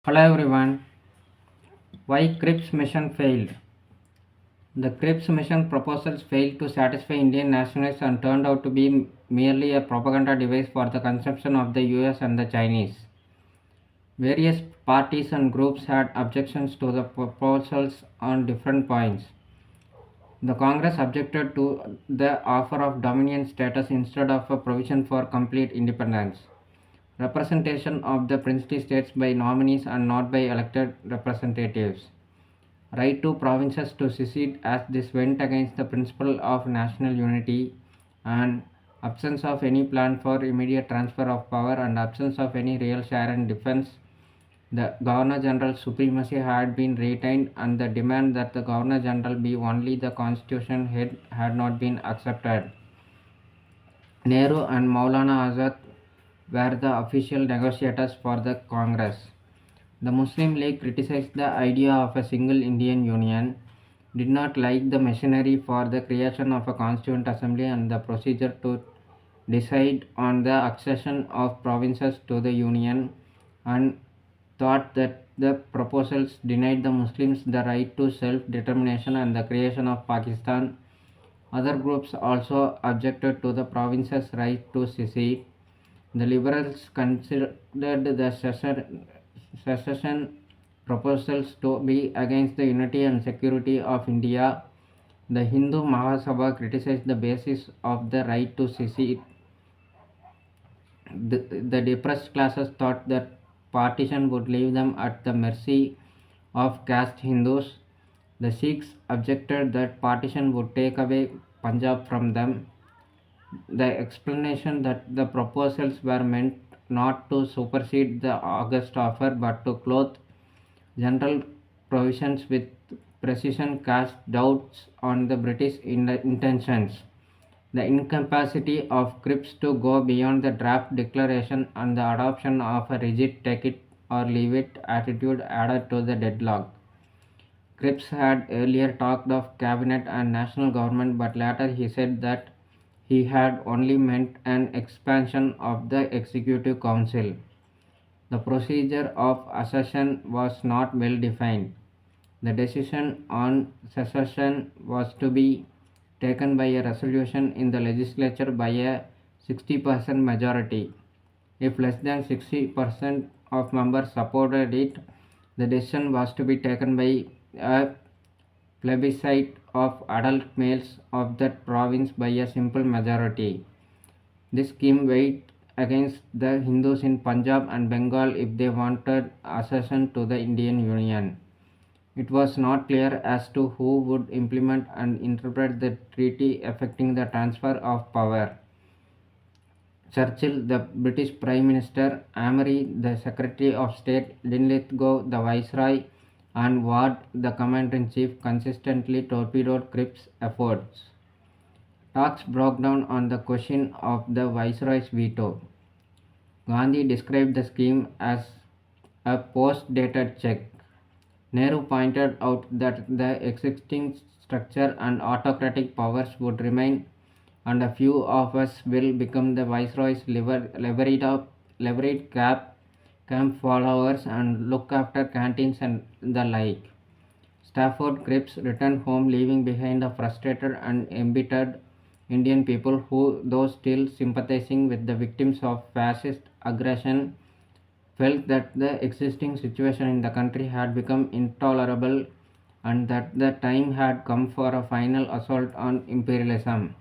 Hello everyone. Why Cripps mission failed? The Cripps mission proposals failed to satisfy Indian nationalists and turned out to be merely a propaganda device for the consumption of the US and the Chinese. Various parties and groups had objections to the proposals on different points. The Congress objected to the offer of dominion status instead of a provision for complete independence. Representation of the princely states by nominees and not by elected representatives. Right to provinces to secede as this went against the principle of national unity, and absence of any plan for immediate transfer of power and absence of any real share in defense. The Governor General's supremacy had been retained, and the demand that the Governor General be only the constitution head had not been accepted. Nehru and Maulana Azad were the official negotiators for the Congress. The Muslim League criticized the idea of a single Indian Union, did not like the machinery for the creation of a constituent assembly and the procedure to decide on the accession of provinces to the Union, and thought that the proposals denied the Muslims the right to self determination and the creation of Pakistan. Other groups also objected to the provinces' right to secede. The Liberals considered the secession proposals to be against the unity and security of India. The Hindu Mahasabha criticized the basis of the right to secede. The depressed classes thought that partition would leave them at the mercy of caste Hindus. The Sikhs objected that partition would take away Punjab from them. The explanation that the proposals were meant not to supersede the August offer but to clothe general provisions with precision cast doubts on the British intentions. The incapacity of Cripps to go beyond the draft declaration and the adoption of a rigid take it or leave it attitude added to the deadlock. Cripps had earlier talked of cabinet and national government, but later he said that he had only meant an expansion of the executive council. The procedure of accession was not well defined. The decision on secession was to be taken by a resolution in the legislature by a 60% majority. If less than 60% of members supported it, the decision was to be taken by a plebiscite of adult males of that province by a simple majority. This scheme weighed against the Hindus in Punjab and Bengal if they wanted accession to the Indian Union. It was not clear as to who would implement and interpret the treaty affecting the transfer of power. Churchill, the British Prime Minister, Amory, the Secretary of State, Linlithgow, the Viceroy, and Ward, the Commander-in-Chief, consistently torpedoed Cripps' efforts. Talks broke down on the question of the Viceroy's veto. Gandhi described the scheme as a post-dated check. Nehru pointed out that the existing structure and autocratic powers would remain, and a few of us will become the Viceroy's leveraged camp followers and look after canteens and the like. Stafford Cripps returned home, leaving behind a frustrated and embittered Indian people who, though still sympathizing with the victims of fascist aggression, felt that the existing situation in the country had become intolerable and that the time had come for a final assault on imperialism.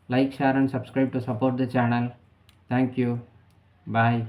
Like, share, and subscribe to support the channel. Thank you. Bye.